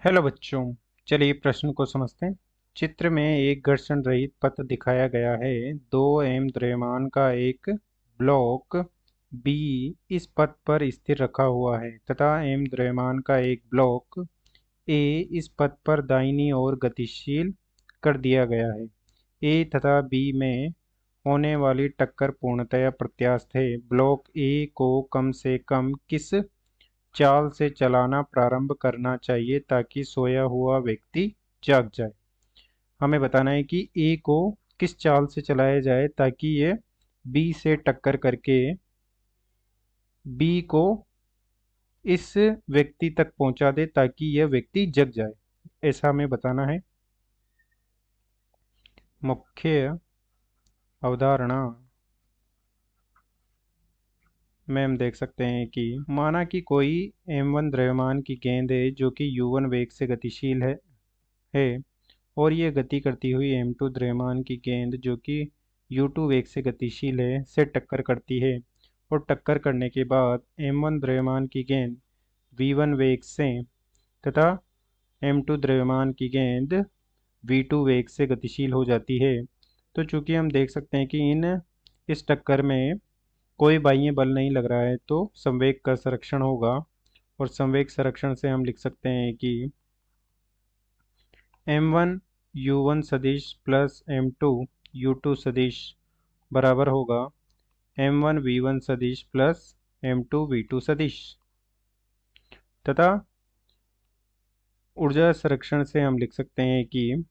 Hello बच्चों। चलिए प्रश्न को समझते हैं। चित्र में एक घर्षण रहित पथ दिखाया गया है। 2 m द्रव्यमान का एक ब्लॉक बी इस पथ पर स्थिर रखा हुआ है तथा m द्रव्यमान का एक ब्लॉक ए इस पथ पर दाहिनी ओर गतिशील कर दिया गया है। ए तथा बी में होने वाली टक्कर पूर्णतया प्रत्यास्थ है। ब्लॉक ए को कम से कम किस चाल से चलाना प्रारंभ करना चाहिए ताकि सोया हुआ व्यक्ति जाग जाए। हमें बताना है कि ए को किस चाल से चलाया जाए ताकि ये बी से टक्कर करके बी को इस व्यक्ति तक पहुंचा दे ताकि यह व्यक्ति जग जाए। ऐसा हमें बताना है। मुख्य अवधारणा में हम देख सकते हैं कि माना कि कोई m1 द्रव्यमान की गेंद है जो कि u1 वेग से गतिशील है और ये गति करती हुई m2 द्रव्यमान की गेंद जो कि u2 वेग से गतिशील है से टक्कर करती है और टक्कर करने के बाद m1 द्रव्यमान की गेंद v1 वेग से तथा m2 द्रव्यमान की गेंद v2 वेग से गतिशील हो जाती है। तो चूंकि हम देख सकते हैं कि इस टक्कर में कोई बाह्य बल नहीं लग रहा है तो संवेग का संरक्षण होगा और संवेग संरक्षण से हम लिख सकते हैं कि m1 u1 सदिश प्लस m2 u2 सदिश बराबर होगा m1 v1 सदिश प्लस m2 v2 सदिश तथा ऊर्जा संरक्षण से हम लिख सकते हैं कि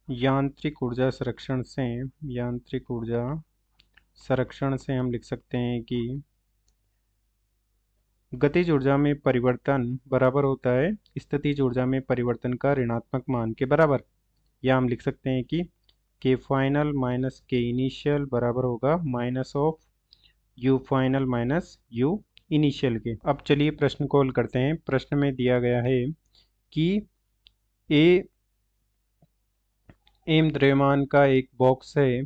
यांत्रिक ऊर्जा संरक्षण से हम लिख सकते हैं कि गतिज ऊर्जा में परिवर्तन बराबर होता है स्थितिज ऊर्जा में परिवर्तन का ऋणात्मक मान के बराबर। या हम लिख सकते हैं कि के फाइनल माइनस के इनिशियल बराबर होगा minus of you final minus you initial के। अब चलिए प्रश्न को हल करते हैं। प्रश्न में दिया गया है कि ए एम द्रव्यमान का एक बॉक्स है।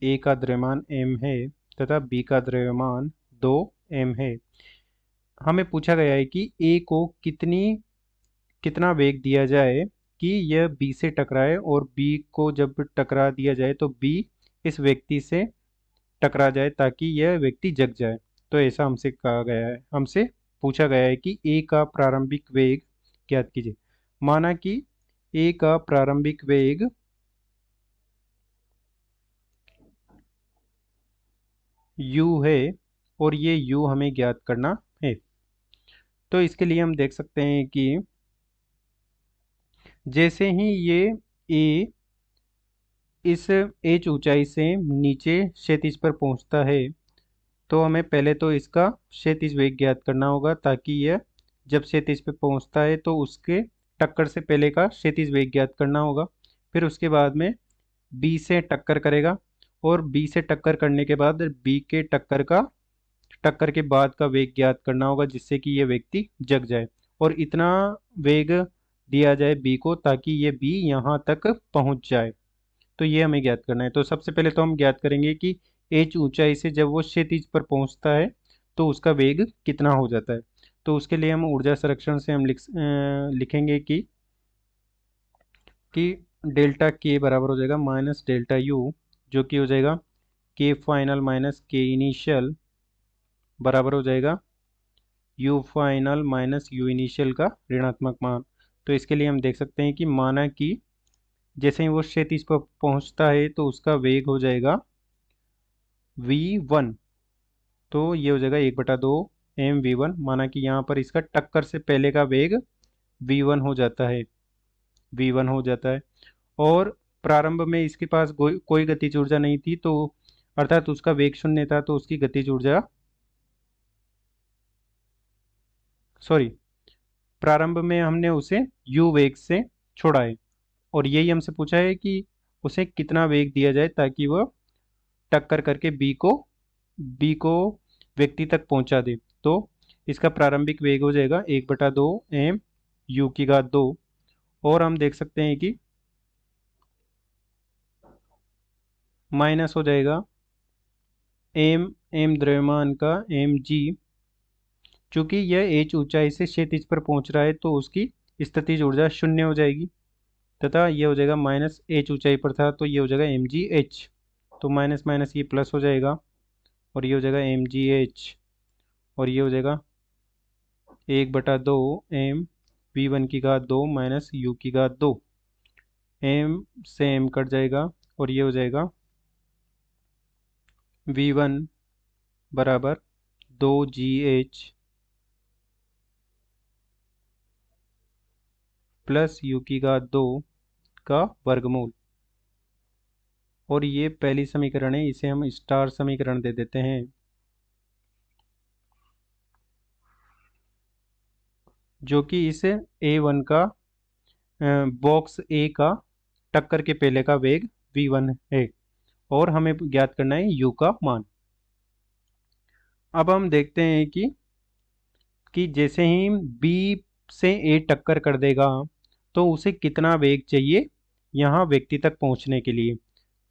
ए का द्रव्यमान m है तथा b का द्रव्यमान 2m है। हमें पूछा गया है कि a को कितना वेग दिया जाए कि यह b से टकराए और b को जब टकरा दिया जाए तो b इस व्यक्ति से टकरा जाए ताकि यह व्यक्ति जग जाए। तो ऐसा हमसे पूछा गया है कि a का प्रारंभिक वेग ज्ञात कीजिए। माना कि a का प्रारंभिक वेग u है और ये u हमें ज्ञात करना है। तो इसके लिए हम देख सकते हैं कि जैसे ही ये a इस h ऊंचाई से नीचे क्षैतिज पर पहुंचता है तो हमें पहले तो इसका क्षैतिज वेग ज्ञात करना होगा ताकि यह जब क्षैतिज पे पहुंचता है तो उसके टक्कर से पहले का क्षैतिज वेग ज्ञात करना होगा। फिर उसके बाद में b से टक्कर करेगा और b से टक्कर करने के बाद b के टक्कर के बाद का वेग ज्ञात करना होगा जिससे कि ये व्यक्ति जग जाए और इतना वेग दिया जाए b को ताकि ये b यहाँ तक पहुँच जाए। तो ये हमें ज्ञात करना है। तो सबसे पहले तो हम ज्ञात करेंगे कि h ऊंचाई से जब वो क्षैतिज पर पहुँचता है तो उसका वेग कितना हो जाता है। तो उसके लिए हम ऊर्जा संरक्षण से हम लिखेंगे कि डेल्टा के बराबर हो जाएगा माइनस डेल्टा यू जो कि हो जाएगा के फाइनल माइनस के इनिशियल बराबर हो जाएगा you final minus you initial का ऋणात्मक मान। तो इसके लिए हम देख सकते हैं कि माना कि जैसे ही वो क्षैतिज पर पहुंचता है तो उसका वेग हो जाएगा v1। तो ये हो जाएगा 1/2 mv1। माना कि यहाँ पर इसका टक्कर से पहले का वेग v1 हो जाता है और प्रारंभ में इसके पास कोई गतिज ऊर्जा नहीं थी तो अर्थात उसका वेग शून्य था तो उसकी गतिज ऊर्जा प्रारंभ में हमने उसे u वेग से छोड़ा है और यही हमसे पूछा है कि उसे कितना वेग दिया जाए ताकि वह टक्कर करके बी को व्यक्ति तक पहुंचा दे। तो इसका प्रारंभिक वेग हो जाएगा 1/2 m u की घात 2 और हम देख सकते हैं कि माइनस हो जाएगा m द्रव्यमान का mg चूंकि यह एच ऊंचाई से क्षैतिज पर पहुंच रहा है तो उसकी स्थितिज ऊर्जा शून्य हो जाएगी, तथा ये हो जाएगा माइनस एच ऊंचाई पर था तो ये हो जाएगा एम जी एच। तो माइनस माइनस ये प्लस हो जाएगा और ये हो जाएगा एम जी एच, और ये हो जाएगा 1/2 एम वी वन की घात 2 माइनस यू की घात 2। एम से एम कट जाएगा और ये हो जाएगा वी वन बराबर 2 GH प्लस यू की घात 2 का वर्गमूल। और ये पहली समीकरण है, इसे हम स्टार समीकरण दे देते हैं, जो कि इस A1 का बॉक्स ए का टक्कर के पहले का वेग V1 है और हमें ज्ञात करना है U का मान। अब हम देखते हैं कि जैसे ही B से A टक्कर कर देगा तो उसे कितना वेग चाहिए यहाँ व्यक्ति तक पहुंचने के लिए।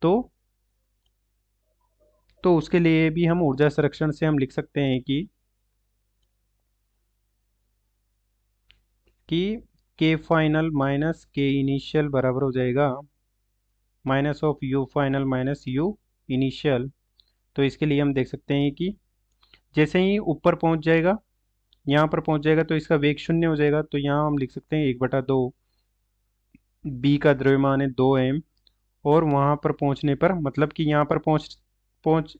तो उसके लिए भी हम ऊर्जा संरक्षण से हम लिख सकते हैं कि के फाइनल माइनस के इनिशियल बराबर हो जाएगा minus of you final minus you initial. तो इसके लिए हम देख सकते हैं कि जैसे ही ऊपर पहुंच जाएगा, यहाँ पर पहुंच जाएगा तो इसका वेग शून्य हो जाएगा। तो यहाँ हम लिख सकते हैं 1/2 बी का द्रव्यमान है 2 m, और वहाँ पर पहुंचने पर मतलब कि यहाँ पर पहुंच पहुंच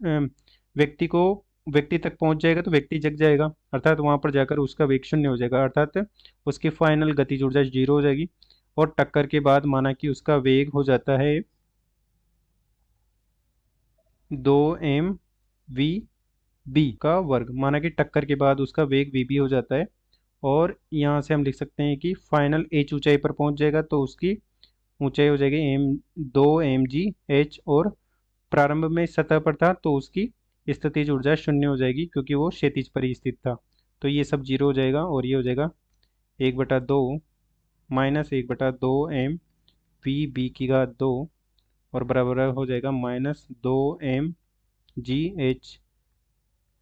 व्यक्ति को व्यक्ति तक पहुंच जाएगा तो व्यक्ति जग जाएगा, अर्थात वहाँ पर जाकर उसका वेग शून्य हो जाएगा, अर्थात उसकी फाइनल गतिज ऊर्जा 0 हो जाएगी। और टक्कर के बाद माना कि उसका वेग हो जाता है 2 mv/b का वर्ग, माना कि टक्कर के बाद उसका वेग vb हो जाता है। और यहाँ से हम लिख सकते हैं कि फाइनल h ऊंचाई पर पहुंच जाएगा तो उसकी ऊंचाई हो जाएगी 2 mg/h, और प्रारंभ में सतह पर था तो उसकी स्थितिज ऊर्जा शून्य हो जाएगी क्योंकि वो क्षैतिज पर ही स्थित था। तो ये सब जीरो हो जाएगा और ये हो जाएगा 1/2 माइनस 1/2 mv/b की घात 2, और बराबर हो जाएगा माइनस 2 mg/h।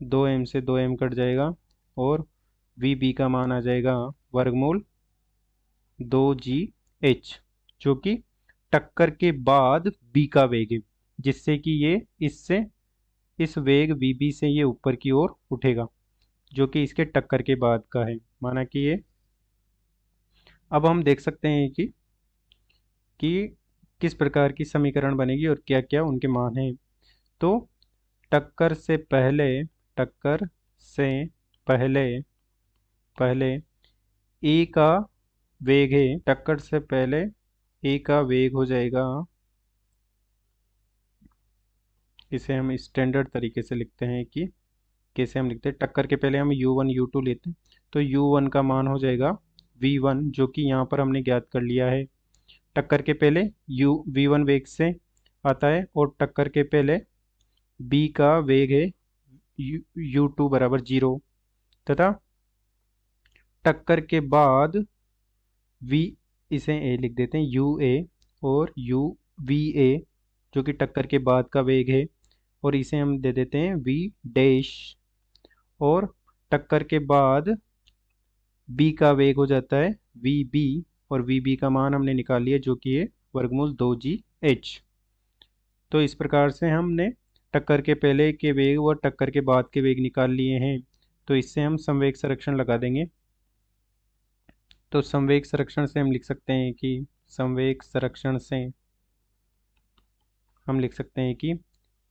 2 m से 2 m कट जाएगा और vb का मान आ जाएगा वर्गमूल 2GH, जो कि टक्कर के बाद b का वेग है, जिससे कि ये इस वेग vb से ये ऊपर की ओर उठेगा, जो कि इसके टक्कर के बाद का है, माना कि ये। अब हम देख सकते हैं कि किस प्रकार की समीकरण बनेगी और क्या क्या उनके मान हैं। तो टक्कर से पहले टक्कर से पहले पहले ए का वेग है, टक्कर से पहले ए का वेग हो जाएगा, इसे हम स्टैंडर्ड तरीके से लिखते हैं कि कैसे हम लिखते हैं। टक्कर के पहले हम u1 u2 लेते हैं तो u1 का मान हो जाएगा v1, जो कि यहाँ पर हमने ज्ञात कर लिया है। टक्कर के पहले v1 वेग से आता है और टक्कर के पहले b का वेग है u2 बराबर 0, तथा टक्कर के बाद v, इसे a लिख देते हैं ua, और va जो कि टक्कर के बाद का वेग है, और इसे हम दे देते हैं v डैश। और टक्कर के बाद b का वेग हो जाता है vb, और vb का मान हमने निकाल लिया जो कि है वर्गमूल 2GH। तो इस प्रकार से हमने टक्कर के पहले के वेग और टक्कर के बाद के वेग निकाल लिए हैं। तो इससे हम संवेग संरक्षण लगा देंगे। तो संवेग संरक्षण से हम लिख सकते हैं कि संवेग संरक्षण से हम लिख सकते हैं कि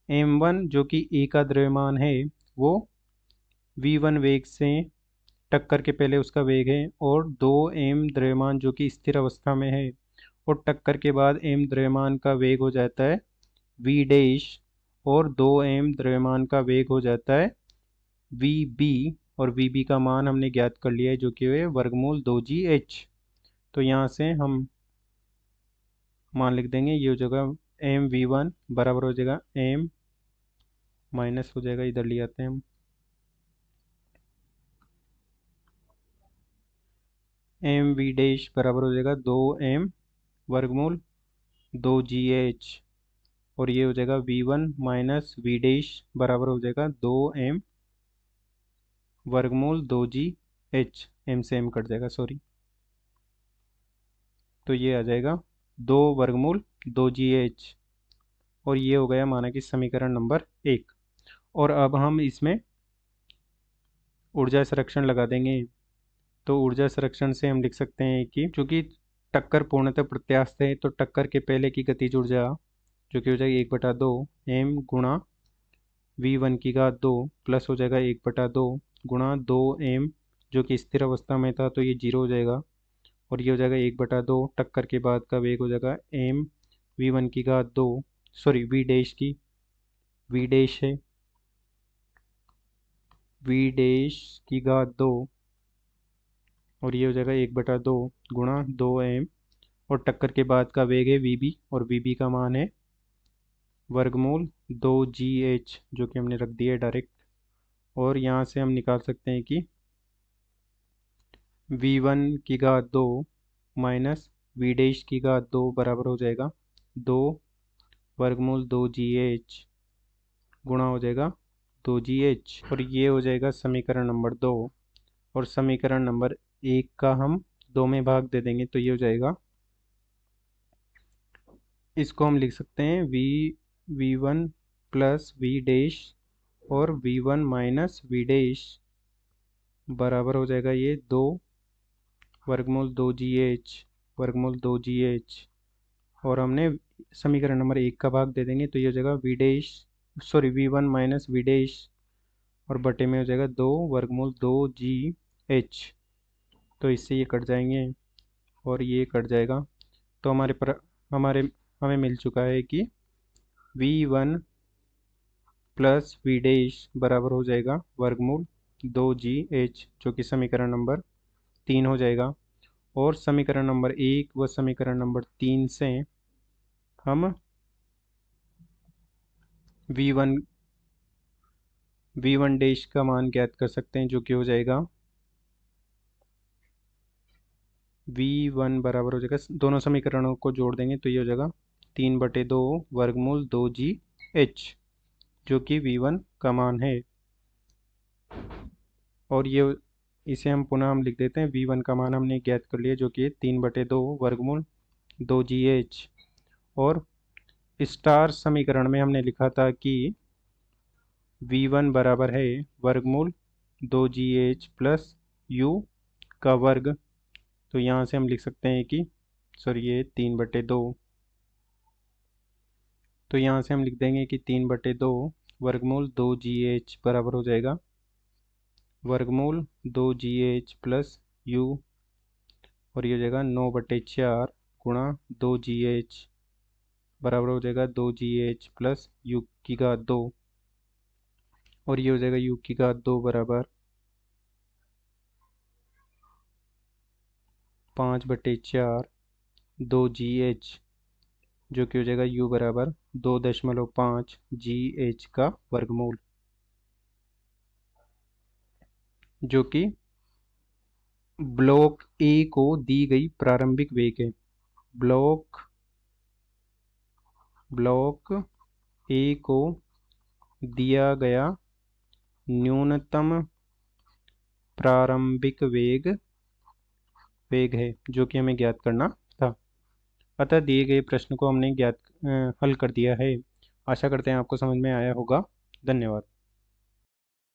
m1 जो कि ए का द्रव्यमान है वो v1 वेग से टक्कर के पहले उसका वेग है, और 2m द्रव्यमान जो कि स्थिर अवस्था में है और टक्कर के बाद m द्रव्यमान का वेग हो जाता है v डैश, और 2m द्रव्यमान का वेग हो जाता है vb, और vb का मान हमने ज्ञात कर लिया है जो कि है वर्गमूल 2GH। तो यहाँ से हम मान लिख देंगे, ये हो जाएगा mv1 बराबर हो जाएगा m माइनस हो जाएगा, इधर ले आते हैं हम mv डैश बराबर हो जाएगा 2m वर्गमूल 2GH, और ये हो जाएगा v1 माइनस v डैश बराबर हो जाएगा 2m वर्गमूल 2GH, एम से एम कट जाएगा, सॉरी। तो ये आ जाएगा 2 वर्गमूल 2GH, और ये हो गया माना कि समीकरण नंबर 1। और अब हम इसमें ऊर्जा संरक्षण लगा देंगे। तो ऊर्जा संरक्षण से हम लिख सकते हैं कि चूंकि टक्कर पूर्णतः प्रत्यास्थ है, तो टक्कर के पहले की गतिज ऊर्जा जो कि हो जाएगी 1/2 m × v1 की घात 2 प्लस हो जाएगा 1/2 × 2m, जो कि स्थिर अवस्था में था तो ये 0 हो जाएगा, और ये हो जाएगा 1/2 टक्कर के बाद का वेग हो जाएगा m v1 की घात 2, सॉरी v डैश की, v डैश है v डैश की घात 2, और ये हो जाएगा 1/2 × 2m, और टक्कर के बाद का वेग है vb, और vb का मान है वर्गमूल 2GH, जो कि हमने रख दिया है डायरेक्ट। और यहाँ से हम निकाल सकते हैं कि v1 की घात 2 माइनस v डैश की घात 2 बराबर हो जाएगा 2 वर्गमूल 2GH गुणा हो जाएगा 2GH, और ये हो जाएगा समीकरण नंबर 2। और समीकरण नंबर 1 का हम 2 में भाग दे देंगे, तो ये हो जाएगा, इसको हम लिख सकते हैं v1 प्लस v डैश और v1 माइनस v डैश बराबर हो जाएगा ये 2 वर्गमूल 2GH और हमने समीकरण नंबर 1 का भाग दे देंगे, तो ये हो जाएगा v dash, sorry v1 minus v dash, और बटे में हो जाएगा 2 वर्गमूल 2GH। तो इससे ये कट जाएंगे और ये कट जाएगा, तो हमें मिल चुका है कि v1 प्लस v डैश बराबर हो जाएगा वर्गमूल 2GH, जो कि समीकरण नंबर 3 हो जाएगा। और समीकरण नंबर 1 व समीकरण नंबर 3 से हम v1 डैश का मान ज्ञात कर सकते हैं, जो कि हो जाएगा v1 बराबर हो जाएगा, दोनों समीकरणों को जोड़ देंगे तो ये हो जाएगा 3/2 वर्गमूल 2GH, जो कि v1 का मान है। और ये इसे हम लिख देते हैं, v1 का मान हमने ज्ञात कर लिया, जो कि 3/2 वर्गमूल 2GH। और स्टार समीकरण में हमने लिखा था कि v1 बराबर है वर्गमूल 2GH प्लस u का वर्ग। तो यहाँ से हम लिख सकते हैं कि सॉरी ये 3/2, तो यहाँ से हम लिख देंगे कि 3/2 वर्गमूल 2GH बराबर हो जाएगा वर्गमूल 2GH प्लस u, और ये हो जाएगा 9/4 गुणा 2GH बराबर हो जाएगा 2GH प्लस u की घात 2, और ये हो जाएगा u की घात 2 बराबर 5/4 2GH, जो कि हो जाएगा u बराबर 2.5 GH का वर्गमूल, जो कि ब्लॉक ए को दी गई प्रारंभिक वेग है। ब्लॉक ए को दिया गया न्यूनतम प्रारंभिक वेग है, जो कि हमें ज्ञात करना था। अतः दिए गए प्रश्न को हमने हल कर दिया है। आशा करते हैं आपको समझ में आया होगा। धन्यवाद।